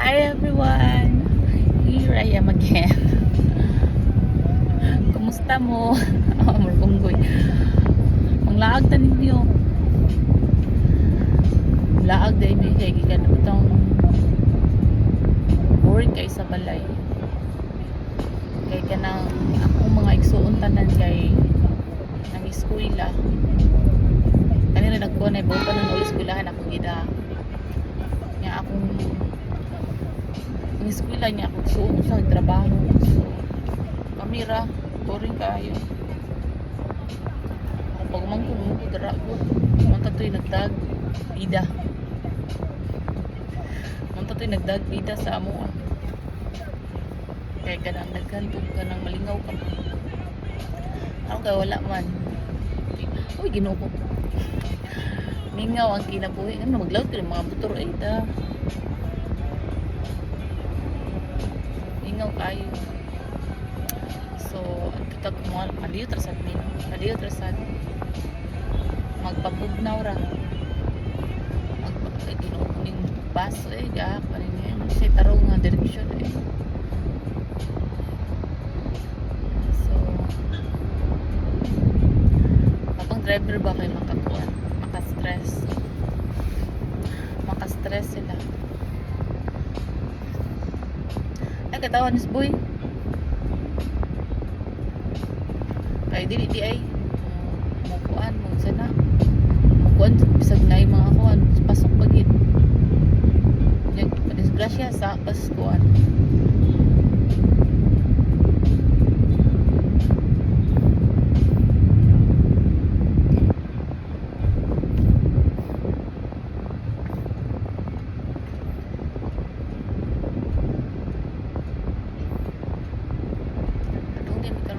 Hi everyone! Here I am again. Kumusta mo? Marunggoy. Ang laag ta ninyo. Laag dahil may kaya gikan itong boring kay sa balay. Kaya ka ng akong mga igsuon tanan kay ng eskwela. Kanina nagkuha na ibaw pa ng eskwelahan ako gida. Nga akong ang eskwela niya ako suon sa trabaho. So, kamera, boring kayo. Kung pagmangkon mo ko dara ko, monta to'y nagdag bida. Monta to'y nagdag bida sa amo. Kaya ka nang nagkantog ka nang malingaw ka. Ako kaya wala man. Uy, ginoo ko. Mingaw ang kinabuhi. Ano, maglawad ka ng mga butor ay da. Mingaw kayo. So, ang tutag mo, kaliyot rasad min. Kaliyot rasad. Magpabugnaw ra. Ginoo ko ning baso eh. Gahak pa rin yan. Siya tarong nga direksyon eh. Driver ba kayo makakuha? Maka-stress sila. Ay, katawan ni boy. Kaya di ay mukuan mo sana. Mukuan bisag na yung mga kuan. Pasok bagit. Disgrasya sa paskuan.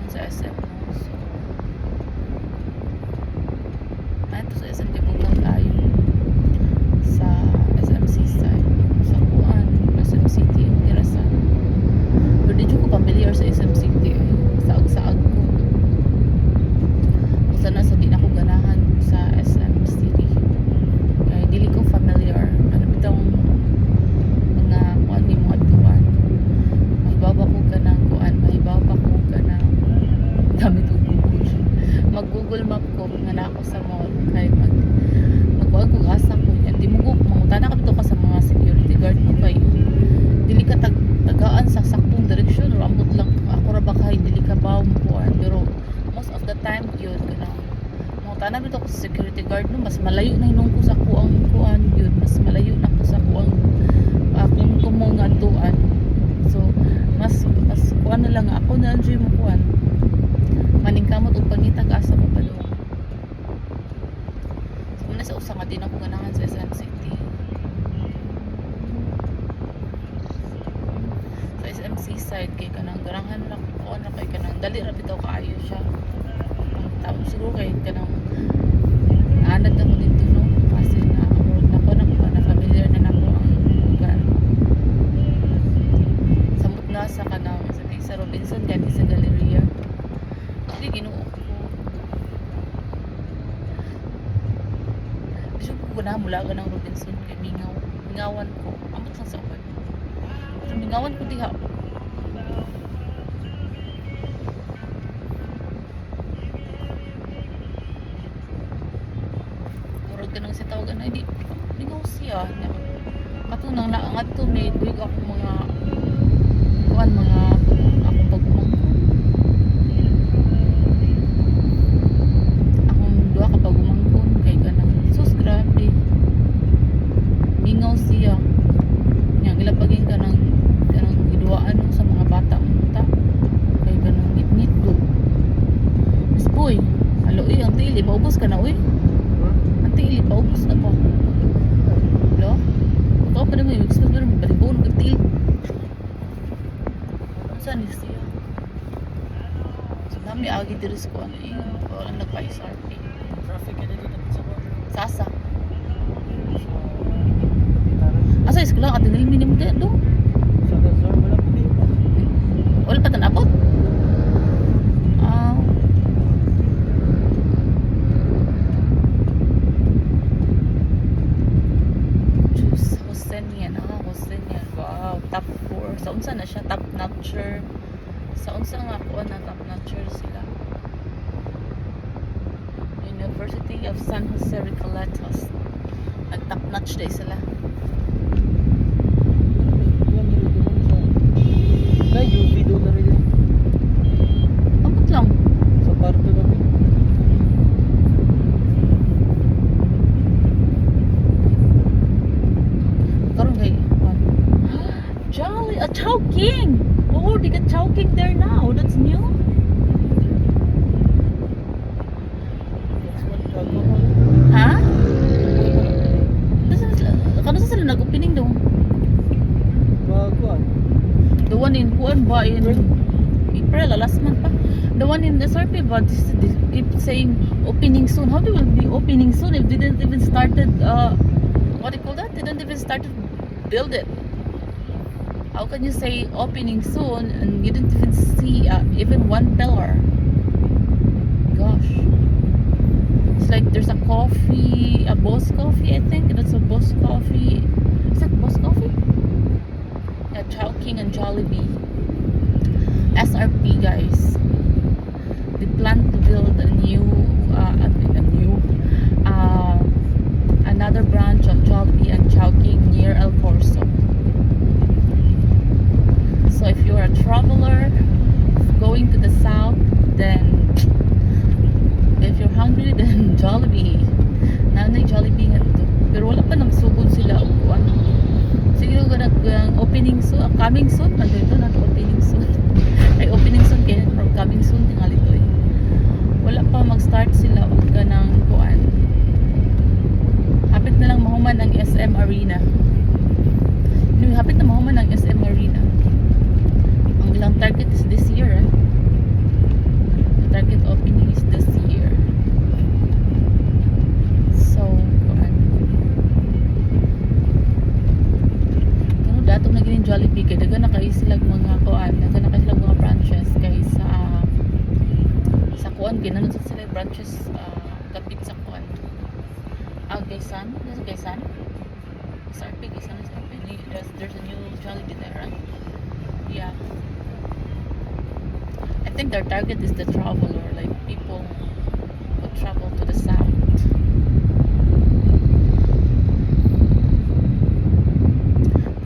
Sa SM no? So, ito sa SM Tibugan tayo sa SM Seaside sa Kuan SM City Kirasan pero di ko familiar sa SM City eh. Saag-saag ko sana sa din ako ganahan sa SM City kaya dili ko familiar ano bitong mga kuan ni mga tuwan mahibaw ko ka ng kuan mahibaw ko ka ng gamit ko Google. Mag-Google Map ko nga na ako sa mall kay magkuha ko asa ko yan. Di mo ko mangutana ka dito ka sa mga security guard mo kay dili ka tagaan sa saktong direksyon or ambot lang ako ra ba kay dili ka ba mo pero most of the time yun kana mangutana dito ko sa security guard no mas malayo na hinung ko sa kuang kuan yun mas malayo na ko sa kuang kung tumong antuan so mas kuan na lang ako na enjoy mo kuan maningkamot og pangitag asa mo pa doon. So muna sa usa nga din ako ganahan sa SM City. Sa SM Seaside kay kanang garangan ra ko na kay kanang dali ra bitaw kaayo siya. Ang taon siguro kay kanang anad na mo dito no kasi na ko na familiar na nako ang lugar. Samot na sa kanang sa Robinson gani sa Galleria. Hindi ginoo ko. Gusto ko na mula ka ng Robinson kay mingawan ko. Amot lang sa upan. Pero mingawan ko diha. Murag ka nang si tawagan ay di mingaw siya. Katunang laangat to may duwig akong mga kuan mga akong pagmumang siya nga gilapagin ka ng giduaan sa mga bata unta kay ganang ngit-ngit do Miss Boy halo ang tili maubos ka na uy ang tili paubos na po lo ikaw pa naman yung gusto ko rin balibon ka tili saan ni siya so nami agi diris ko ano wala nagpa-SRP Traffic ka dito sa sasa asa eskwela ka tinil minimum din do sa Gazor wala pa dito. wala pa tanapot Hussein yan Wow, top 4. Sa unsa na siya? Top notcher. Sa unsa nga kuha na top notcher sila? University of San Jose Recoletos. Nag-top notch day sila. Na UV doon na rin. Ambot lang. Sa parto na rin. Karon kay what? Jolly, a Chowking. Oh, they got Chowking there now. That's new. That's what alcohol. Ha? Kano sa sila nag-opening daw? Bago ah. The one in Kuan ba in April, last month pa. The one in SRP ba, they keep saying opening soon. How do it be opening soon if they didn't even started what do you call that? They didn't even started build it. How can you say opening soon and you didn't even see even one pillar? Gosh. It's like there's a coffee, a Boss Coffee, I think. That's a Boss Coffee. Is that Boss Coffee? Yeah, Chowking and Jollibee. SRP, guys. They plan to build another branch of Jollibee and Chowking near El Corso. So if you're a traveler going to the south, then if you're hungry, then Jollibee. Nanay Jollibee nga to. Pero wala pa nang sugod sila o ano. Sige ko ang opening soon, coming soon. Ano ito na opening soon? Ay opening soon kaya from coming soon tingali to eh. Wala pa mag-start sila og kanang kuan. Hapit na lang mahuman ang SM Arena. Hapit na mahuman ang SM Arena. Ang ilang target is this year eh. The target opening is this year. So, kuan. Ano dato na ginin Jollibee kay daga na kayo sila mga kuan, daga na kayo sila mga branches kay sa kuan ginanon sa sila branches kapit sa kuan. Quezon, there's Quezon. SRP, Quezon, SRP. There's a new Jollibee there, right? Yeah. I think their target is the traveler, like people who travel to the south.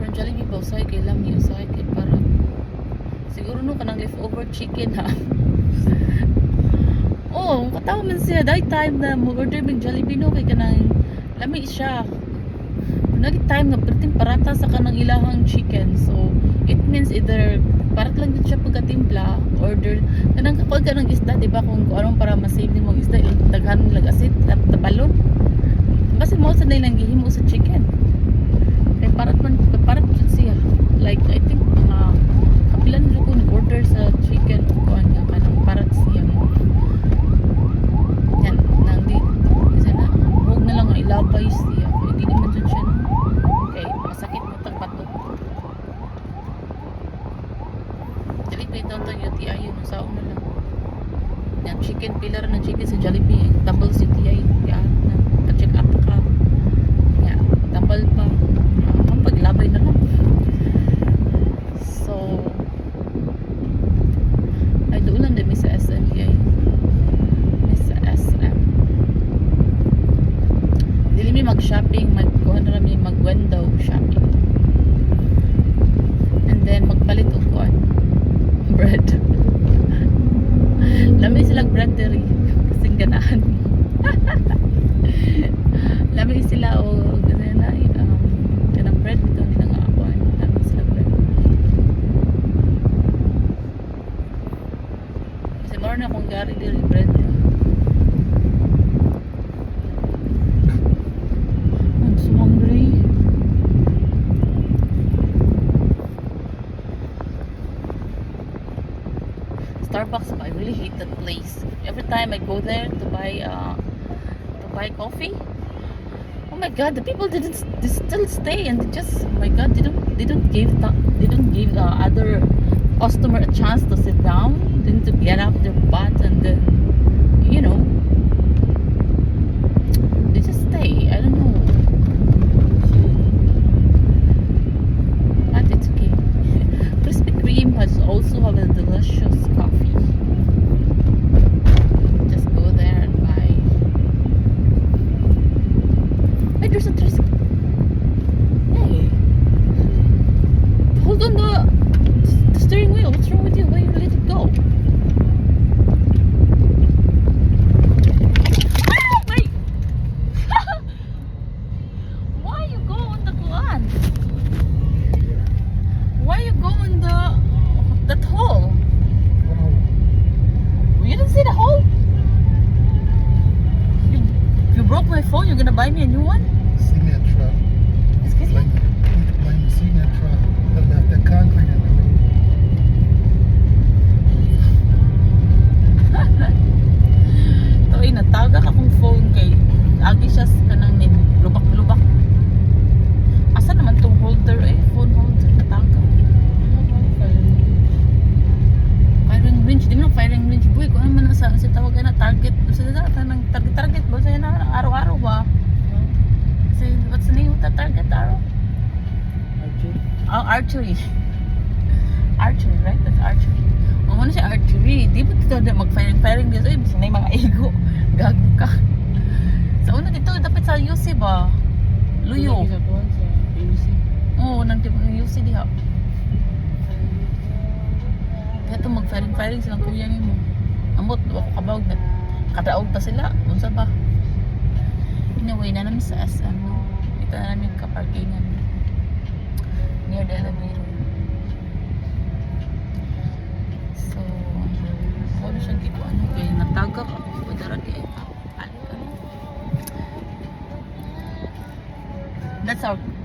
Pero Jollibee ba usay kay lami, usay kay para siguro no kanang leftover chicken ha. Oh, katawa man siya that time na mo order mig Jollibee no kay kanang lami siya. Nagi time na perting parata sa kanang ilahang chicken. So it means either parat lang din siya pagkatimpla order kanang kakuha ka ng isda diba kung anong para masave ni mong isda daghan ng lagasit tabalon basta mo sa nilang gihimo sa chicken kay parat jud siya like I think mga kapilan nila ko nag-order sa chicken o kuan nga kanang parat siya yan nang di isa na huwag na lang ang ilabay siya kaya di naman jud siya kay masakit mo tagbato. Dili pa ito ang UTI yun. Sa una lang. Yung chicken, pillar ng chicken sa Jollibee. Tambal si UTI. Kaya, ka-check up ka. Kaya, tambal pa. Ang paglabay na lang. So, ay doon lang din may sa SM. May sa SM. Dili may mag-shopping. Magkuhan na may mag-window shopping. And then, magpalit o kuhan. Bread. Lami silang bread diri kasing ganahan mo. Lami sila o ganyan na kanang bread dito nila nga akuan. Lami sila bread. Kasi maro na akong gari diri bread. I'm so hungry. Starbucks, I really hate that place. Every time I go there to buy coffee, oh my god, the people they still stay and they just oh my god, they don't give the other customer a chance to sit down, then to get up their butt and then you know they just stay. I don't know. Ate also have a delicious coffee. Just go there and buy. Hey, there's a Hey, hold on the steering wheel. What's wrong with you? Why you let it go? Ah, wait. Why you go on the kuan? Why you go on the hole? You didn't see the hole? You broke my phone. You're gonna buy me a new one? Signature. Excuse me? Blame the signature that left the concrete in the road. Toy, natagak akong phone kay agi siya sa kanang lubak-lubak. Asa naman tong holder phone holder natagak. Firing range, di mo firing range boy. Kung ano man sa tawagan na target. Sa tanang target ba sa na araw-araw ba? Kasi what's the name of that target arrow? Archer. Oh, archery. Archery, right? That's archery. O ano siya archery? Di ba dito mag-firing dito? Eh, bisa na yung mga ego. Gago ka. Sa una dito, dapat sa UC ba? Luyo. Sa tuwan sa PUC. Oo, nandito yung UC diha. Kaya ito mag-firing silang kuya ni mo. Amot, ako kabawag na. Kadaog pa sila. Unsa ba? Anyway, na namin sa SM. No? Ito na namin kaparkingan. Near the elevator. So, wala siyang gito ano. Kaya natagak ako. Padaran di ay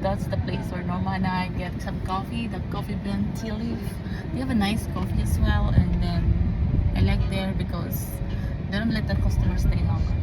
that's the place where Norma and I get some coffee, the Coffee Blend Tea Leaf. They have a nice coffee as well, and then I like there because they don't let the customers stay longer.